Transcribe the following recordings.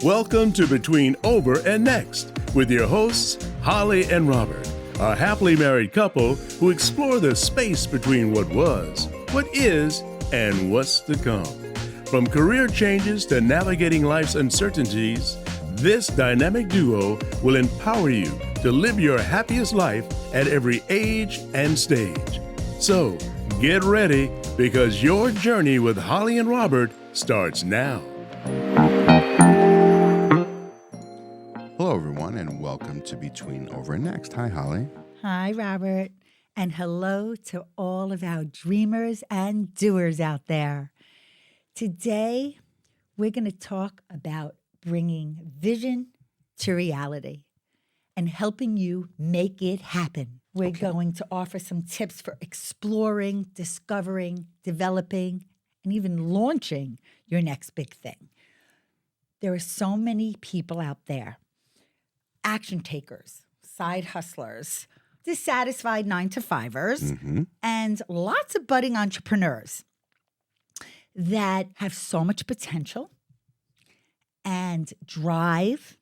Welcome to Between Over and Next with your hosts, Holli and Robert, a happily married couple who explore the space between what was, what is, and what's to come. From career changes to navigating life's uncertainties, this dynamic duo will empower you to live your happiest life at every age and stage. So, get ready because your journey with Holli and Robert starts now. Hello, everyone, and welcome to Between Over and Next. Hi, Holli. Hi, Robert. And hello to all of our dreamers and doers out there. Today, we're going to talk about bringing vision to reality and helping you make it happen. We're going to offer some tips for exploring, discovering, developing, and even launching your next big thing. There are so many people out there, action takers, side hustlers, dissatisfied 9-to-5ers, and lots of budding entrepreneurs that have so much potential and drive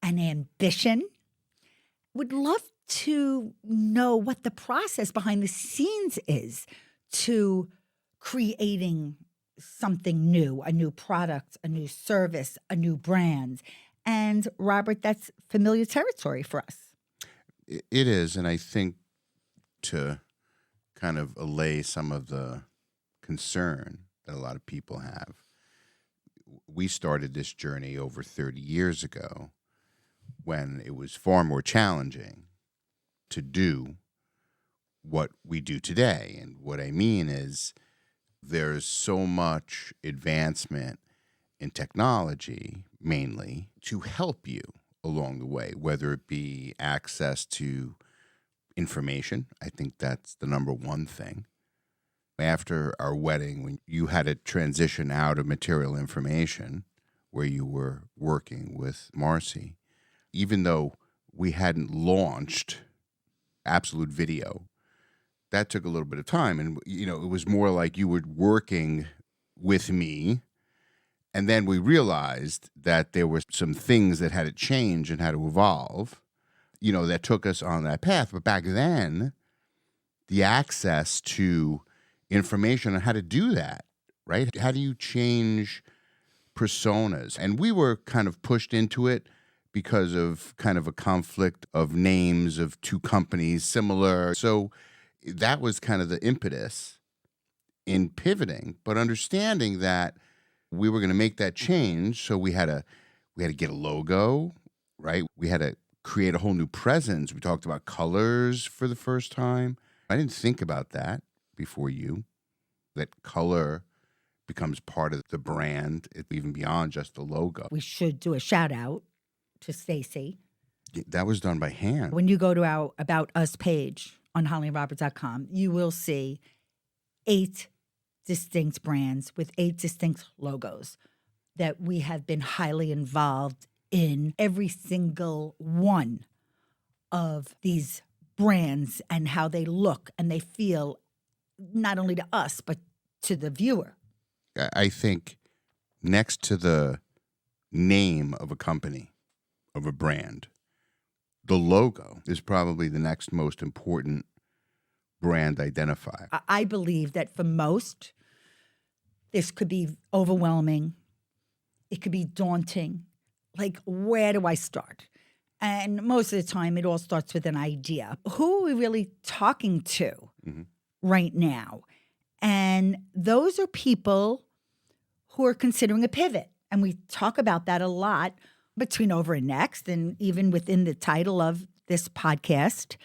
and ambition. Would love to know what the process behind the scenes is to creating something new, a new product, a new service, a new brand. And Robert, that's familiar territory for us. It is, and I think to kind of allay some of the concern that a lot of people have, we started this journey over 30 years ago when it was far more challenging to do what we do today. And what I mean is there's so much advancement in technology, mainly, to help you along the way, whether it be access to information. I think that's the number one thing. After our wedding, when you had to transition out of material information where you were working with Marcy, even though we hadn't launched Absolute Video, that took a little bit of time. And, it was more like you were working with me. And then we realized that there were some things that had to change and had to evolve, that took us on that path. But back then, the access to information on how to do that, right? How do you change personas? And we were kind of pushed into it because of kind of a conflict of names of two companies similar. So that was kind of the impetus in pivoting, but understanding that we were going to make that change. So we had to get a logo, right? We had to create a whole new presence. We talked about colors for the first time. I didn't think about that before you, that color becomes part of the brand, even beyond just the logo. We should do a shout out to Stacy. That was done by hand. When you go to our About Us page on hollyandrobert.com, you will see 8 distinct brands with 8 distinct logos that we have been highly involved in every single one of these brands and how they look and they feel, not only to us, but to the viewer. I think next to the name of a company, of a brand, the logo is probably the next most important brand identifier. I believe that for most, this could be overwhelming. It could be daunting. Like, where do I start? And most of the time, it all starts with an idea. Who are we really talking to right now? And those are people who are considering a pivot. And we talk about that a lot between Over and Next, and even within the title of this podcast.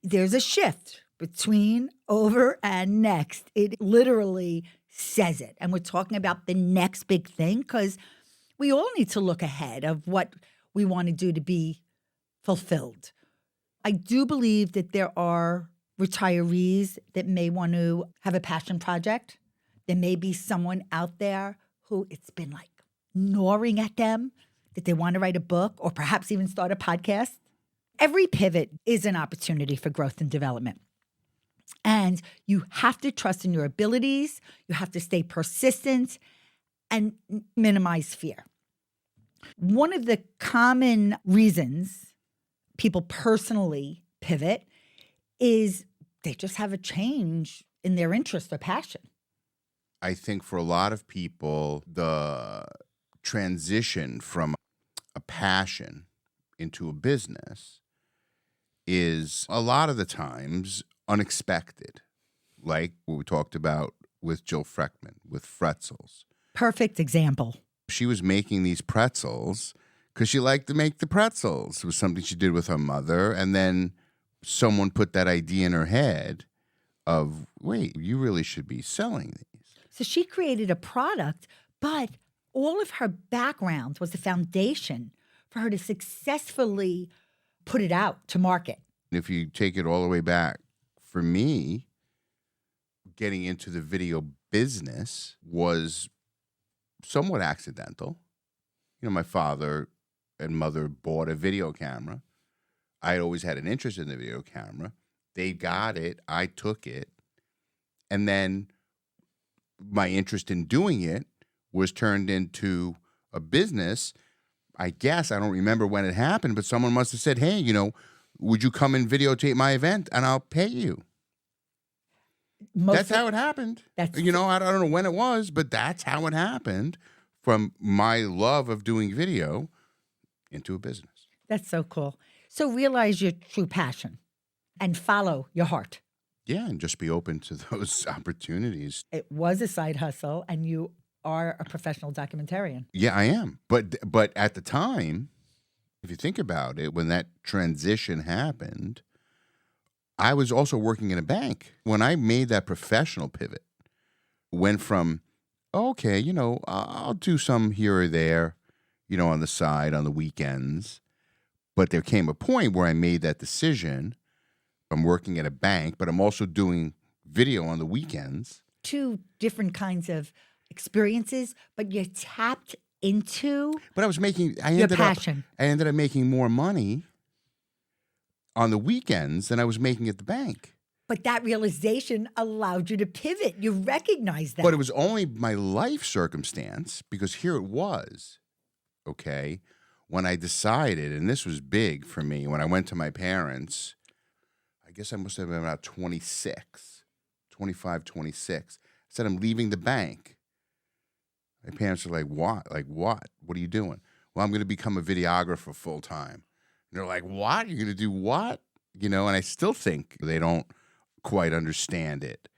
There's a shift between Over and Next. It literally says it. And we're talking about the next big thing because we all need to look ahead of what we want to do to be fulfilled. I do believe that there are retirees that may want to have a passion project. There may be someone out there who it's been like gnawing at them that they want to write a book or perhaps even start a podcast. Every pivot is an opportunity for growth and development. And you have to trust in your abilities. You have to stay persistent and minimize fear. One of the common reasons people personally pivot is they just have a change in their interest or passion. I think for a lot of people, the transition from a passion into a business is a lot of the times unexpected, like what we talked about with Jill Freckman with pretzels. Perfect example. She was making these pretzels because she liked to make the pretzels. It was something she did with her mother. And then someone put that idea in her head of, wait, you really should be selling these. So she created a product, but all of her background was the foundation for her to successfully put it out to market. If you take it all the way back, for me, getting into the video business was somewhat accidental. You know, my father and mother bought a video camera. I had always had an interest in the video camera. They got it. I took it. And then my interest in doing it was turned into a business. I guess, I don't remember when it happened, but someone must have said, hey, you know, would you come and videotape my event and I'll pay you? That's how it happened. You know, I don't know when it was, but that's how it happened, from my love of doing video into a business. That's so cool. So realize your true passion and follow your heart. Yeah, and just be open to those opportunities. It was a side hustle, and you are a professional documentarian. Yeah, I am. But at the time, if you think about it, when that transition happened, I was also working in a bank. When I made that professional pivot, went from, okay, you know, I'll do some here or there, you know, on the side, on the weekends. But there came a point where I made that decision. I'm working at a bank, but I'm also doing video on the weekends. Two different kinds of experiences, but you tapped into But I was making, your passion. I ended up making more money on the weekends than I was making at the bank. But that realization allowed you to pivot. You recognized that. But it was only my life circumstance, because here it was, okay, when I decided, and this was big for me, when I went to my parents, I guess I must have been about 25, 26. I said, I'm leaving the bank. My parents are like, what? Like, what? What are you doing? Well, I'm going to become a videographer full time. And they're like, what? You're going to do what? You know, and I still think they don't quite understand it.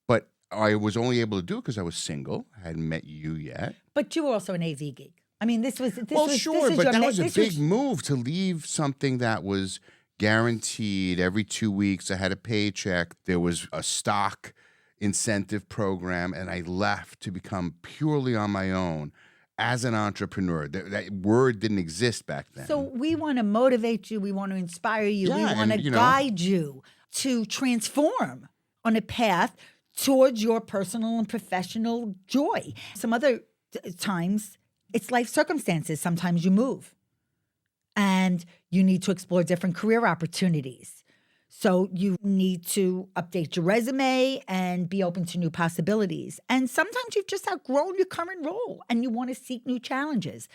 But I was only able to do it because I was single. I hadn't met you yet. But you were also an AV geek. I mean, this was sure, but that was a big was move to leave something that was guaranteed every 2 weeks. I had a paycheck. There was a stock incentive program, and I left to become purely on my own as an entrepreneur. That word didn't exist back then. So we want to motivate you. We want to inspire you. Yeah, we want to guide you to transform on a path towards your personal and professional joy. Some other times, it's life circumstances. Sometimes you move and you need to explore different career opportunities. So you need to update your resume and be open to new possibilities. And sometimes you've just outgrown your current role and you want to seek new challenges.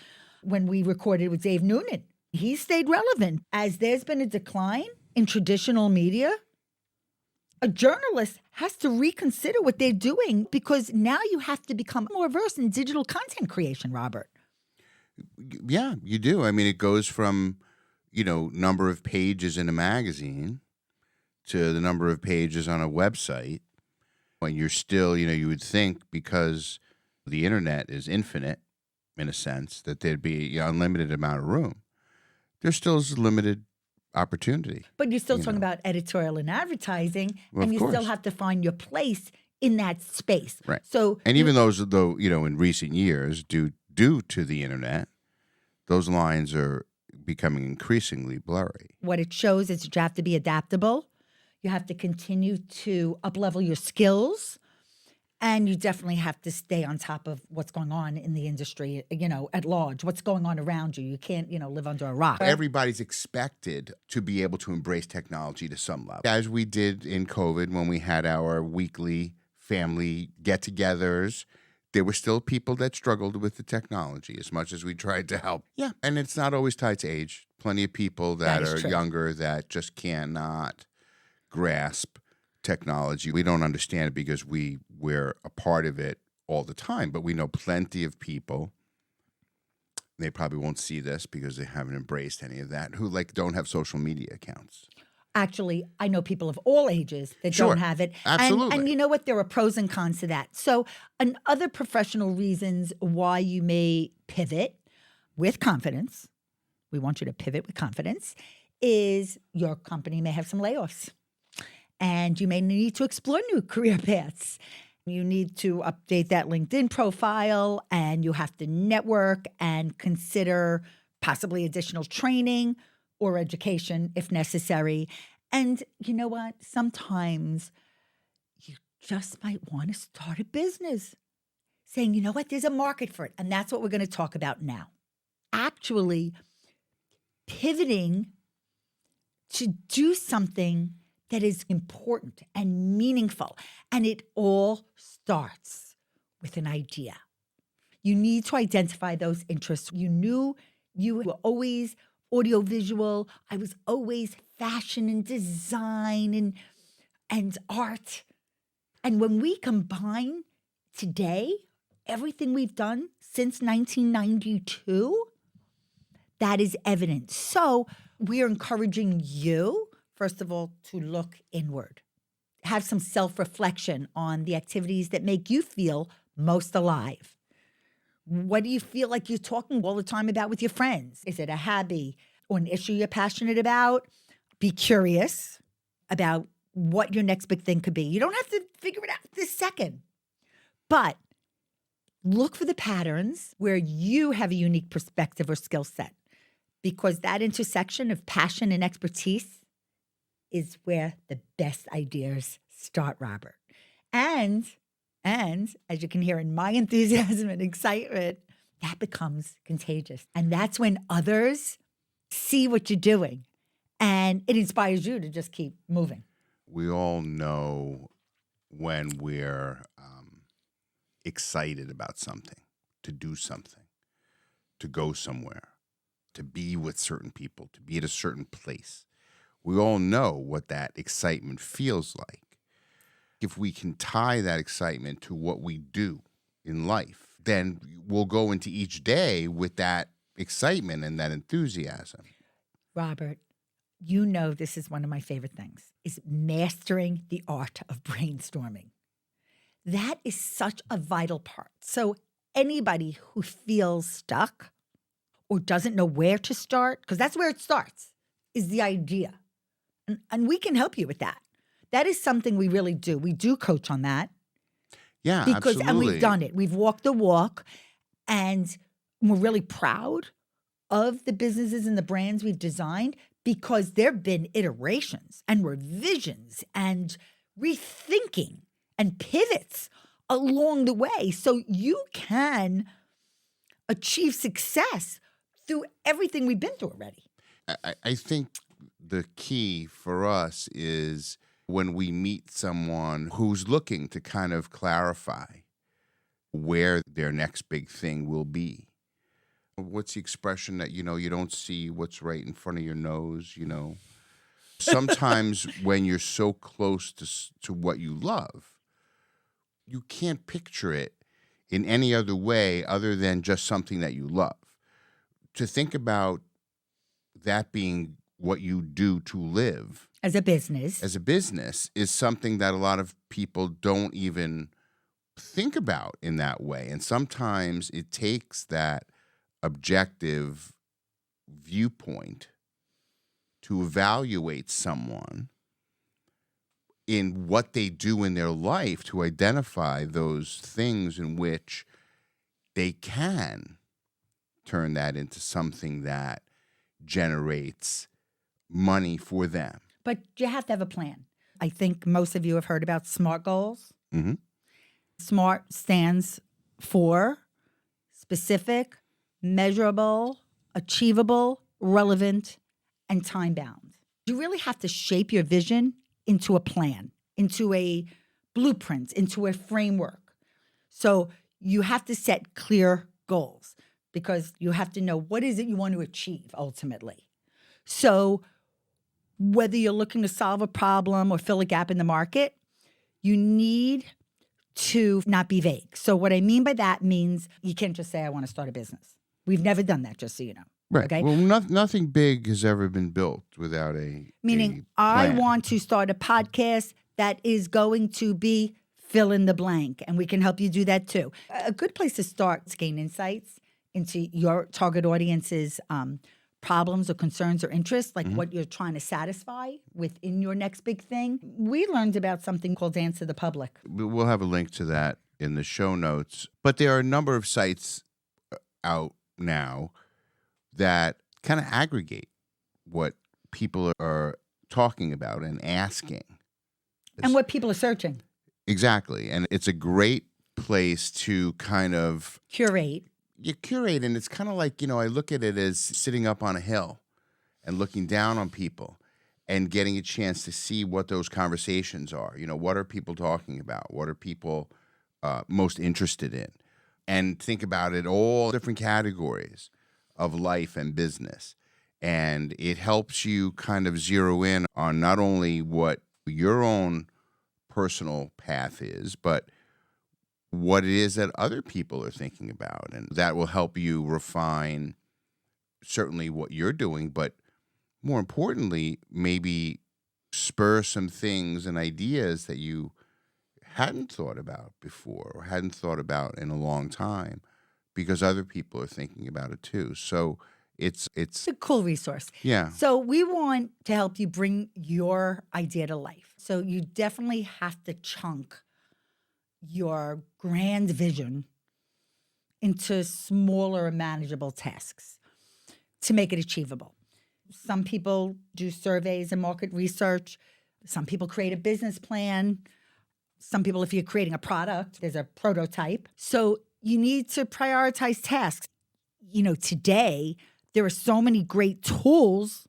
When we recorded with Dave Noonan, he stayed relevant. As there's been a decline in traditional media, a journalist has to reconsider what they're doing, because now you have to become more versed in digital content creation, Robert. Yeah, you do. I mean, it goes from, number of pages in a magazine to the number of pages on a website. When you're still, you would think, because the internet is infinite in a sense, that there'd be an unlimited amount of room. There still is limited opportunity. But you're still talking about editorial and advertising, Well, and you of course. still have to find your place in that space. Right. So, And even those, though, in recent years, due to the internet, those lines are becoming increasingly blurry. what it shows is that you have to be adaptable. You have to continue to uplevel your skills. And you definitely have to stay on top of what's going on in the industry, at large, what's going on around you. You can't, live under a rock. Everybody's expected to be able to embrace technology to some level. As we did in COVID when we had our weekly family get-togethers there were still people that struggled with the technology as much as we tried to help. Yeah. And it's not always tied to age. Plenty of people that is are true. younger that just cannot grasp technology. We don't understand it because we're a part of it all the time. But we know plenty of people, they probably won't see this because they haven't embraced any of that, who don't have social media accounts. Actually, I know people of all ages that Sure. don't have it. Absolutely. And you know what? There are pros and cons to that. So, other professional reasons why you may pivot with confidence, we want you to pivot with confidence, is your company may have some layoffs. And you may need to explore new career paths. You need to update that LinkedIn profile, and you have to network and consider possibly additional training or education if necessary. And you know what? Sometimes you just might want to start a business, saying, you know what? There's a market for it. And that's what we're going to talk about now. Actually, pivoting to do something that is important and meaningful. And it all starts with an idea. You need to identify those interests. You knew you were always audiovisual. I was always fashion and design and art. And when we combine today, everything we've done since 1992, that is evident. So we're encouraging you, first of all, to look inward. Have some self-reflection on the activities that make you feel most alive. What do you feel like you're talking all the time about with your friends? Is it a hobby or an issue you're passionate about? Be curious about what your next big thing could be. You don't have to figure it out this second, but look for the patterns where you have a unique perspective or skill set, because that intersection of passion and expertise is where the best ideas start, Robert. And as you can hear in my enthusiasm and excitement, that becomes contagious. And that's when others see what you're doing, and it inspires you to just keep moving. We all know when we're excited about something, to do something, to go somewhere, to be with certain people, to be at a certain place. We all know what that excitement feels like. If we can tie that excitement to what we do in life, then we'll go into each day with that excitement and that enthusiasm. Robert, you know this is one of my favorite things, is mastering the art of brainstorming. That is such a vital part. So anybody who feels stuck or doesn't know where to start, because that's where it starts, is the idea. And we can help you with that. That is something we really do. We do coach on that. Yeah, because, absolutely. And we've done it. We've walked the walk, and we're really proud of the businesses and the brands we've designed, because there have been iterations and revisions and rethinking and pivots along the way. So you can achieve success through everything we've been through already. I think the key for us is when we meet someone who's looking to kind of clarify where their next big thing will be. What's the expression that, you don't see what's right in front of your nose, Sometimes when you're so close to what you love, you can't picture it in any other way other than just something that you love. To think about that being what you do to live as a business is something that a lot of people don't even think about in that way. And sometimes it takes that objective viewpoint to evaluate someone in what they do in their life, to identify those things in which they can turn that into something that generates money for them. But you have to have a plan. I think most of you have heard about SMART goals. Mm-hmm. SMART stands for specific, measurable, achievable, relevant, and time-bound. You really have to shape your vision into a plan, into a blueprint, into a framework. So you have to set clear goals because you have to know what is it you want to achieve ultimately. So whether you're looking to solve a problem or fill a gap in the market, you need to not be vague. So what I mean by that means you can't just say, I want to start a business. We've never done that, just so you know. Right. Okay. Well, nothing big has ever been built without Meaning, a I plan. want to start a podcast that is going to be fill in the blank, and we can help you do that too. A good place to start is gain insights into your target audience's problems or concerns or interests, like what you're trying to satisfy within your next big thing. We learned about something called Answer the Public. We'll have a link to that in the show notes. But there are a number of sites out now that kind of aggregate what people are talking about and asking. And what people are searching. Exactly. And it's a great place to kind of Curate. you curate, and it's kind of like, I look at it as sitting up on a hill and looking down on people and getting a chance to see what those conversations are. What are people talking about? What are people most interested in? And think about it, all different categories of life and business. And it helps you kind of zero in on not only what your own personal path is, but what it is that other people are thinking about. And that will help you refine certainly what you're doing, but more importantly, maybe spur some things and ideas that you hadn't thought about before or hadn't thought about in a long time because other people are thinking about it too. So it's a cool resource. Yeah. So we want to help you bring your idea to life. So you definitely have to chunk your grand vision into smaller manageable tasks to make it achievable. Some people do surveys and market research. Some people create a business plan. Some people, if you're creating a product, there's a prototype. So you need to prioritize tasks. Today, there are so many great tools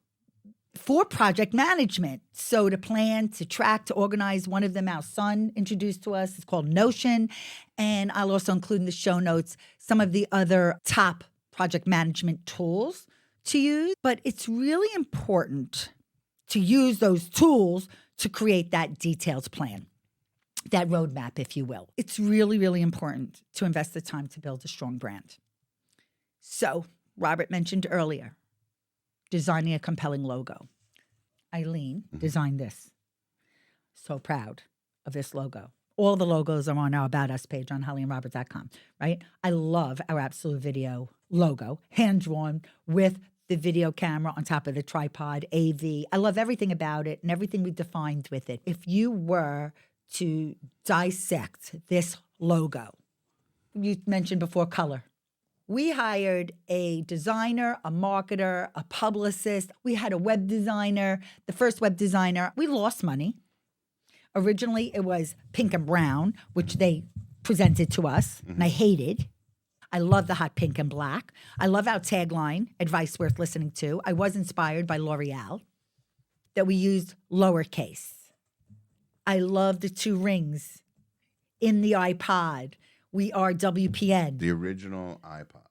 for project management. So to plan, to track, to organize, one of them our son introduced to us. It's called Notion. And I'll also include in the show notes some of the other top project management tools to use. But it's really important to use those tools to create that detailed plan, that roadmap, if you will. It's really, really important to invest the time to build a strong brand. So Robert mentioned earlier, designing a compelling logo. Eileen designed this. So proud of this logo. All the logos are on our About Us page on hollyandrobert.com, right? I love our Absolute Video logo, hand-drawn with the video camera on top of the tripod, AV. I love everything about it and everything we defined with it. If you were to dissect this logo, you mentioned before color. We hired a designer, a marketer, a publicist. We had a web designer, the first web designer. We lost money. Originally, it was pink and brown, which they presented to us, and I hated. I love the hot pink and black. I love our tagline, advice worth listening to. I was inspired by L'Oreal, that we used lowercase. I love the 2 rings in the iPod. We are WPN. the original iPod,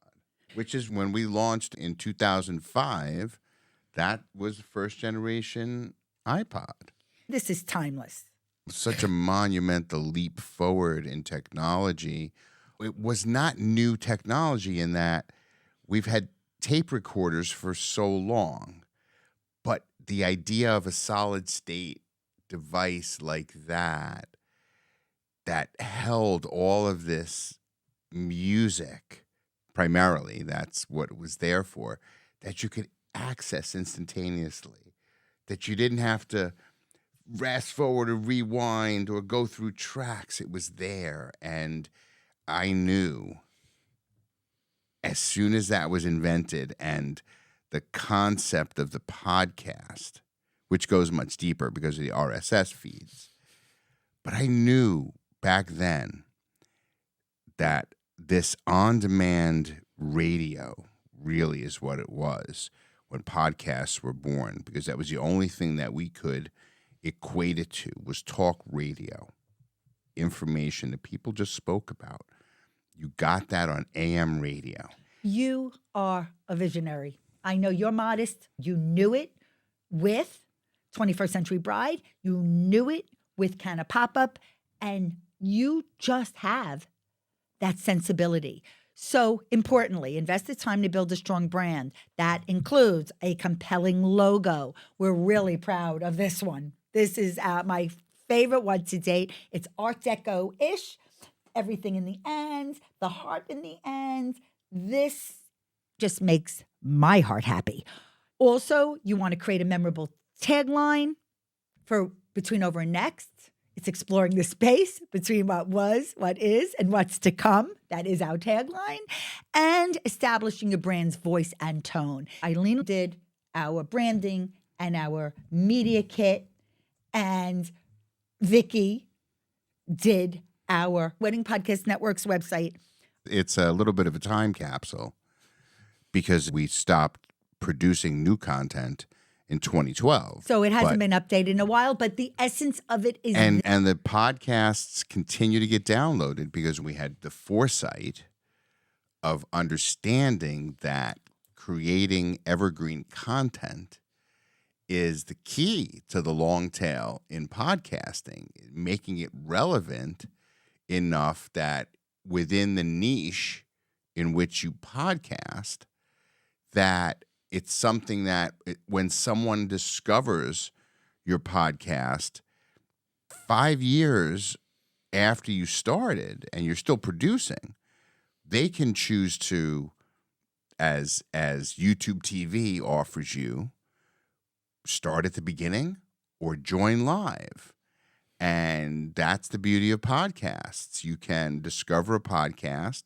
which is when we launched in 2005. That was the first generation iPod. This is timeless. Such a monumental leap forward in technology. It was not new technology in that we've had tape recorders for so long, but the idea of a solid state device like that held all of this music, primarily, that's what it was there for, that you could access instantaneously, that you didn't have to fast forward or rewind or go through tracks. It was there. And I knew as soon as that was invented and the concept of the podcast, which goes much deeper because of the RSS feeds, but I knew back then that this on-demand radio really is what it was when podcasts were born, because that was the only thing that we could equate it to, was talk radio, information that people just spoke about. You got that on AM radio. You are a visionary. I know you're modest. You knew it with 21st Century Bride. You knew it with Can of Pop-Up. And you just have that sensibility. So importantly, invest the time to build a strong brand. That includes a compelling logo. We're really proud of this one. This is my favorite one to date. It's Art Deco-ish. Everything in the ends, the heart in the ends. This just makes my heart happy. Also, you want to create a memorable tagline for Between Over and Next. It's exploring the space between what was, what is, and what's to come. That is our tagline. And establishing a brand's voice and tone. Eileen did our branding and our media kit, and Vicky did our Wedding Podcast Network's website. It's a little bit of a time capsule because we stopped producing new content in 2012. So it hasn't been updated in a while, but the essence of it is... And the podcasts continue to get downloaded because we had the foresight of understanding that creating evergreen content is the key to the long tail in podcasting, making it relevant enough that within the niche in which you podcast, that it's something that when someone discovers your podcast 5 years after you started and you're still producing, they can choose to, as YouTube TV offers you, start at the beginning or join live. And that's the beauty of podcasts. You can discover a podcast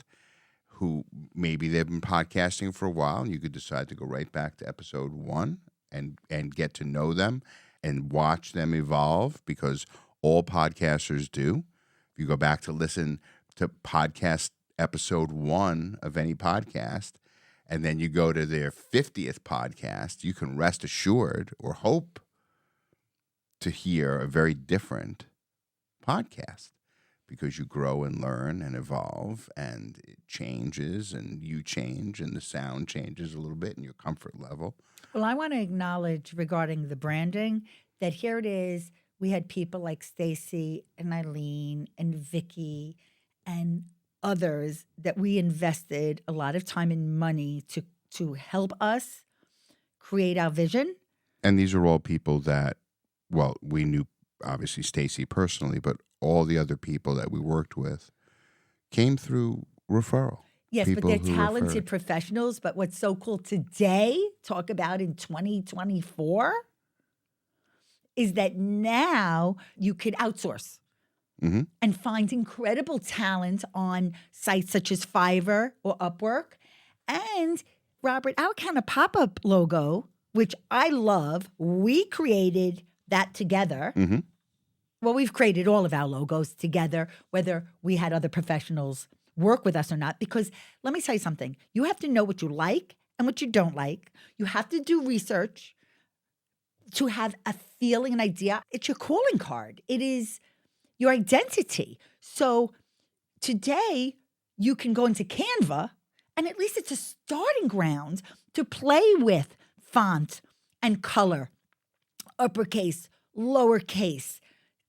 who maybe they've been podcasting for a while, and you could decide to go right back to episode 1 and get to know them and watch them evolve, because all podcasters do. If you go back to listen to podcast episode 1 of any podcast, and then you go to their 50th podcast, you can rest assured or hope to hear a very different podcast, because you grow and learn and evolve, and it changes and you change and the sound changes a little bit and your comfort level. Well, I want to acknowledge regarding the branding that here it is. We had people like Stacy and Eileen and Vicky and others that we invested a lot of time and money to help us create our vision. And these are all people that, well, we knew obviously Stacy personally, but all the other people that we worked with came through referral. Yes, but they're talented referred. professionals. But what's so cool today, talk about in 2024, is that now you could outsource and find incredible talent on sites such as Fiverr or Upwork. And Robert, our kind of pop-up logo, which I love, we created that together. Mm-hmm. Well, we've created all of our logos together, whether we had other professionals work with us or not, because let me tell you something. You have to know what you like and what you don't like. You have to do research to have a feeling, an idea. It's your calling card. It is your identity. So today you can go into Canva, and at least it's a starting ground to play with font and color, uppercase, lowercase,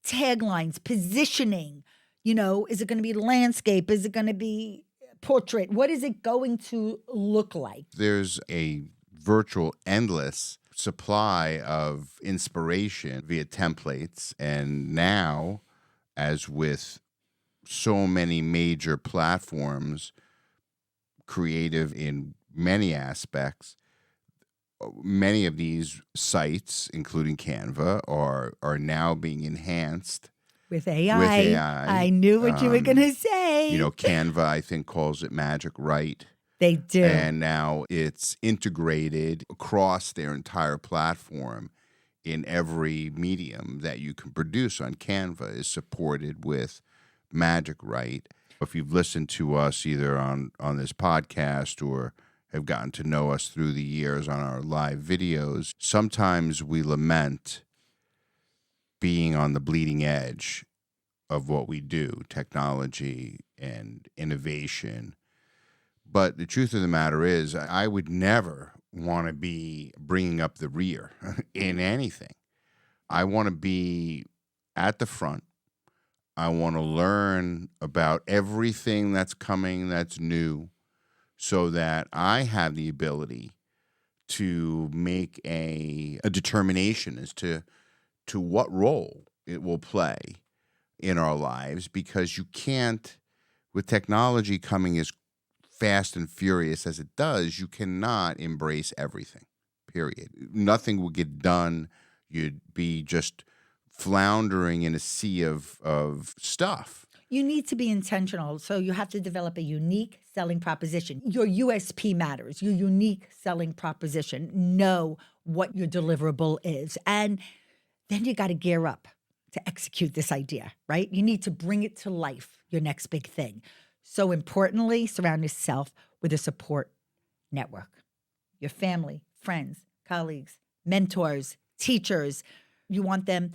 taglines, positioning. You know, is it going to be landscape? Is it going to be portrait? What is it going to look like? There's a virtual endless supply of inspiration via templates. And now, as with so many major platforms, creative in many aspects, many of these sites, including Canva, are now being enhanced with AI. With AI. I knew what you were going to say. You know, Canva, I think, calls it Magic Right. They do. And now it's integrated across their entire platform in every medium that you can produce on Canva is supported with Magic Right. If you've listened to us either on this podcast or have gotten to know us through the years on our live videos, sometimes we lament being on the bleeding edge of what we do, technology and innovation. But the truth of the matter is, I would never want to be bringing up the rear in anything. I want to be at the front. I want to learn about everything that's coming, that's new, so that I have the ability to make a determination as to what role it will play in our lives, because you can't, with technology coming as fast and furious as it does, you cannot embrace everything, period. Nothing will get done. You'd be just floundering in a sea of stuff. You need to be intentional. So you have to develop a unique selling proposition. Your USP matters, your unique selling proposition. Know what your deliverable is. And then you got to gear up to execute this idea, right? You need to bring it to life, your next big thing. So importantly, surround yourself with a support network. Your family, friends, colleagues, mentors, teachers. You want them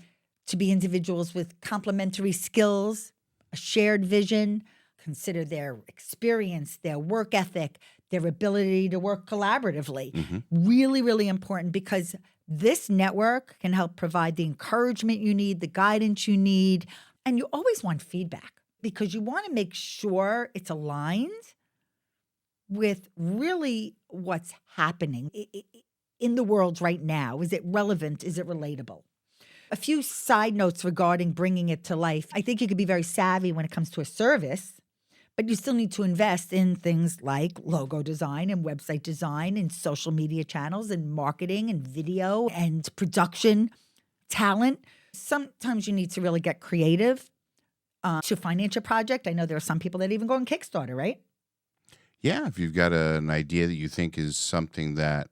to be individuals with complementary skills, a shared vision. Consider their experience, their work ethic, their ability to work collaboratively. Mm-hmm. Really, really important, because this network can help provide the encouragement you need, the guidance you need. And you always want feedback, because you want to make sure it's aligned with really what's happening in the world right now. Is it relevant? Is it relatable? A few side notes regarding bringing it to life. I think you could be very savvy when it comes to a service, but you still need to invest in things like logo design and website design and social media channels and marketing and video and production talent. Sometimes you need to really get creative to finance your project. I know there are some people that even go on Kickstarter, right? Yeah, if you've got an idea that you think is something that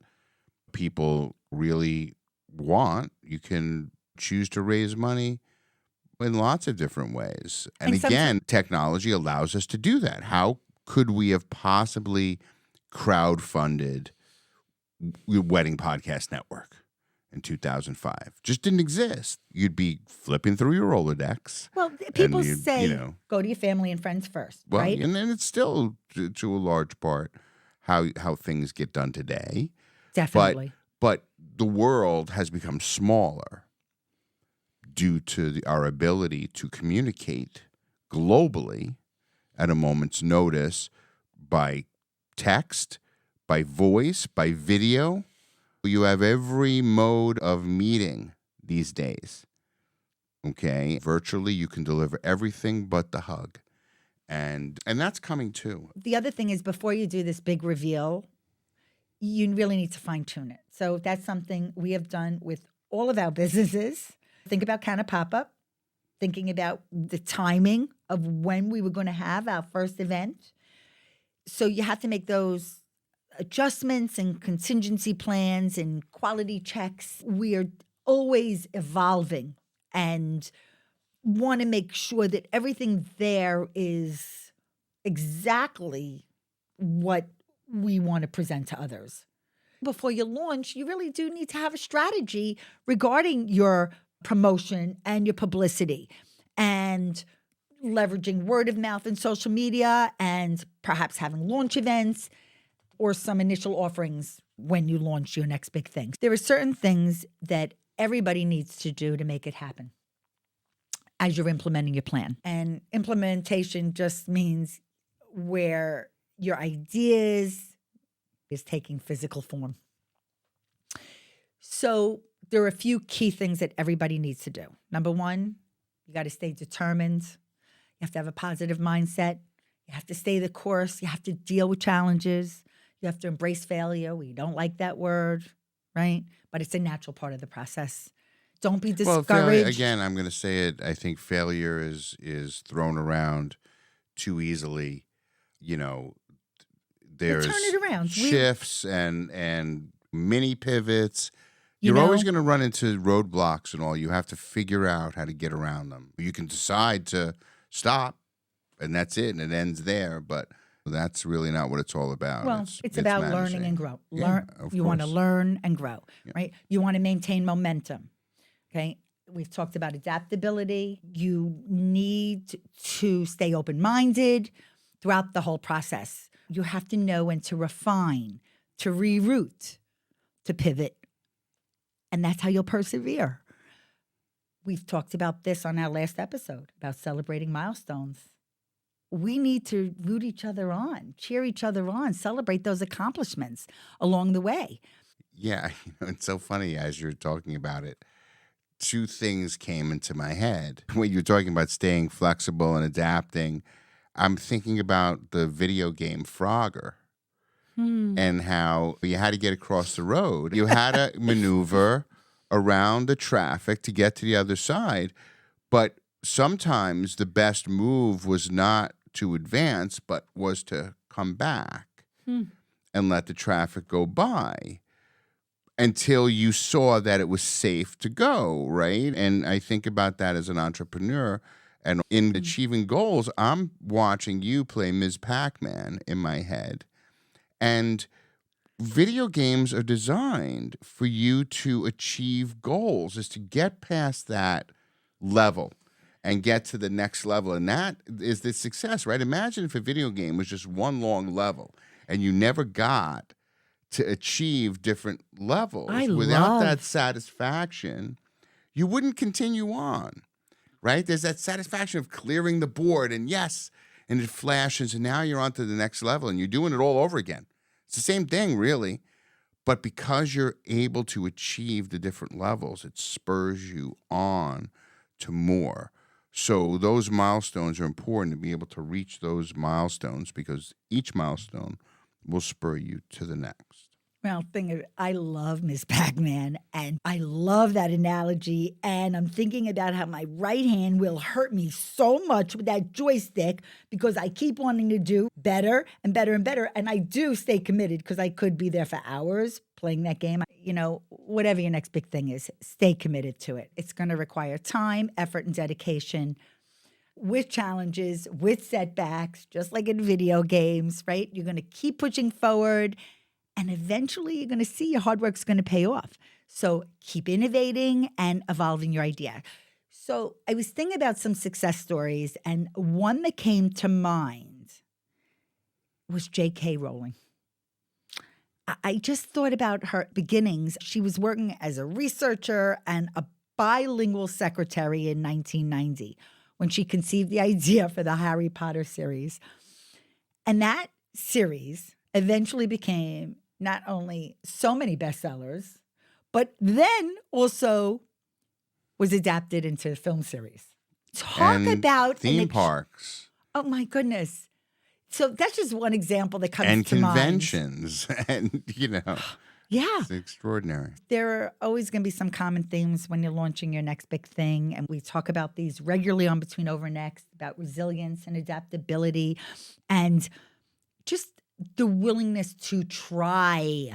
people really want, you can choose to raise money in lots of different ways. And again, technology allows us to do that. How could we have possibly crowdfunded Wedding Podcast Network in 2005? Just didn't exist. You'd be flipping through your Rolodex. Well, people say, go to your family and friends first, well, right? And it's still, to a large part, how things get done today. Definitely. But the world has become smaller due to our ability to communicate globally at a moment's notice by text, by voice, by video. You have every mode of meeting these days. Okay? Virtually, you can deliver everything but the hug. And that's coming too. The other thing is, before you do this big reveal, you really need to fine tune it. So that's something we have done with all of our businesses. Think about Can of Pop-Up, thinking about the timing of when we were going to have our first event. So you have to make those adjustments and contingency plans and quality checks. We are always evolving and want to make sure that everything there is exactly what we want to present to others. Before you launch, you really do need to have a strategy regarding your promotion and your publicity, and leveraging word of mouth and social media, and perhaps having launch events or some initial offerings when you launch your next big thing. There are certain things that everybody needs to do to make it happen as you're implementing your plan. And implementation just means where your ideas is taking physical form. So there are a few key things that everybody needs to do. Number one, you got to stay determined. You have to have a positive mindset. You have to stay the course. You have to deal with challenges. You have to embrace failure. We don't like that word, right? But it's a natural part of the process. Don't be discouraged. Well, failure, again, I'm going to say it. I think failure is thrown around too easily. There's turn it around. Shifts and mini pivots. You're always going to run into roadblocks and all. You have to figure out how to get around them. You can decide to stop, and that's it, and it ends there. But that's really not what it's all about. Well, it's about learning and grow. You Want to learn and grow, right? You want to maintain momentum, okay? We've talked about adaptability. You need to stay open-minded throughout the whole process. You have to know when to refine, to reroute, to pivot. And that's how you'll persevere. We've talked about this on our last episode about celebrating milestones. We need to root each other on, cheer each other on, celebrate those accomplishments along the way. Yeah, it's so funny as you're talking about it. Two things came into my head. When you're talking about staying flexible and adapting, I'm thinking about the video game Frogger and how you had to get across the road. You had to maneuver around the traffic to get to the other side. But sometimes the best move was not to advance, but was to come back and let the traffic go by until you saw that it was safe to go, right? And I think about that as an entrepreneur. And in achieving goals, I'm watching you play Ms. Pac-Man in my head. And video games are designed for you to achieve goals, is to get past that level and get to the next level. And that is the success, right? Imagine if a video game was just one long level and you never got to achieve different levels. Without that satisfaction, you wouldn't continue on, right? There's that satisfaction of clearing the board and yes, and it flashes and now you're on to the next level and you're doing it all over again. It's the same thing, really. But because you're able to achieve the different levels, it spurs you on to more. So those milestones are important to be able to reach those milestones because each milestone will spur you to the next. Well, I love Miss Pac-Man, and I love that analogy. And I'm thinking about how my right hand will hurt me so much with that joystick because I keep wanting to do better and better and better. And I do stay committed because I could be there for hours playing that game. Whatever your next big thing is, stay committed to it. It's going to require time, effort, and dedication with challenges, with setbacks, just like in video games, right? You're going to keep pushing forward. And eventually you're going to see your hard work's going to pay off. So keep innovating and evolving your idea. So I was thinking about some success stories, and one that came to mind was J.K. Rowling. I just thought about her beginnings. She was working as a researcher and a bilingual secretary in 1990 when she conceived the idea for the Harry Potter series. And that series eventually became not only so many bestsellers, but then also was adapted into a film series. Talk about theme parks. Oh my goodness. So that's just one example that comes and to mind. Conventions. And, yeah. It's extraordinary. There are always going to be some common themes when you're launching your next big thing. And we talk about these regularly on Between Over Next, about resilience and adaptability and just the willingness to try.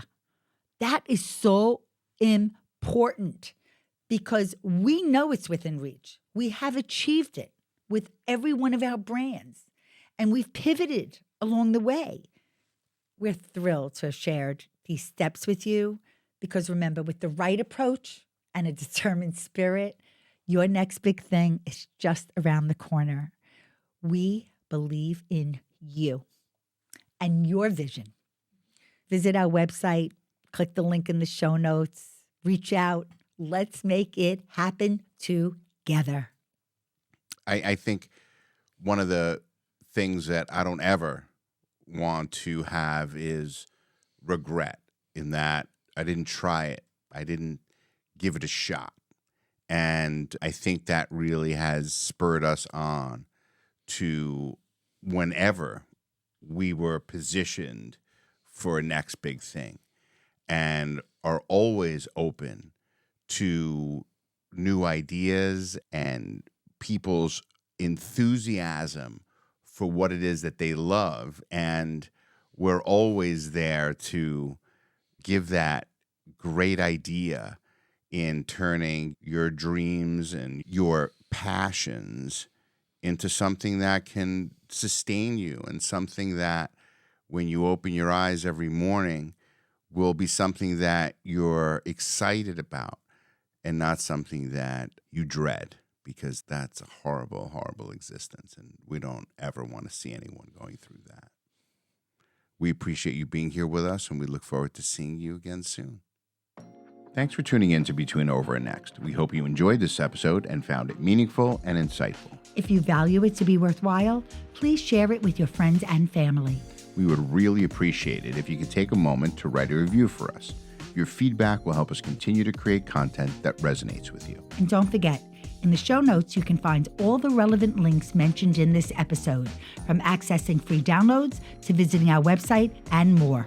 That is so important because we know it's within reach. We have achieved it with every one of our brands, and we've pivoted along the way. We're thrilled to have shared these steps with you because remember, with the right approach and a determined spirit, your next big thing is just around the corner. We believe in you and your vision. Visit our website, click the link in the show notes, reach out. Let's make it happen together. I think one of the things that I don't ever want to have is regret in that I didn't try it. I didn't give it a shot. And I think that really has spurred us on to whenever we were positioned for a next big thing and are always open to new ideas and people's enthusiasm for what it is that they love. And we're always there to give that great idea in turning your dreams and your passions into something that can sustain you and something that when you open your eyes every morning will be something that you're excited about and not something that you dread, because that's a horrible, horrible existence. And we don't ever want to see anyone going through that. We appreciate you being here with us, and we look forward to seeing you again soon. Thanks for tuning in to Between Over and Next. We hope you enjoyed this episode and found it meaningful and insightful. If you value it to be worthwhile, please share it with your friends and family. We would really appreciate it if you could take a moment to write a review for us. Your feedback will help us continue to create content that resonates with you. And don't forget, in the show notes, you can find all the relevant links mentioned in this episode, from accessing free downloads to visiting our website and more.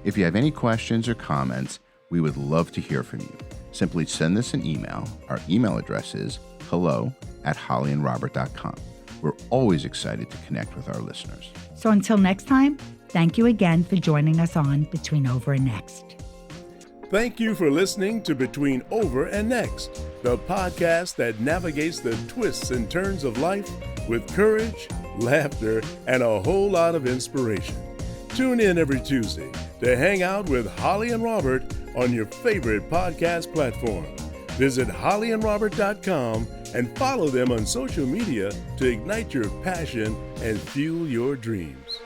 If you have any questions or comments, we would love to hear from you. Simply send us an email. Our email address is hello@hollyandrobert.com. We're always excited to connect with our listeners. So until next time, thank you again for joining us on Between Over and Next. Thank you for listening to Between Over and Next, the podcast that navigates the twists and turns of life with courage, laughter, and a whole lot of inspiration. Tune in every Tuesday to hang out with Holli and Robert on your favorite podcast platform. Visit hollyandrobert.com and follow them on social media to ignite your passion and fuel your dreams.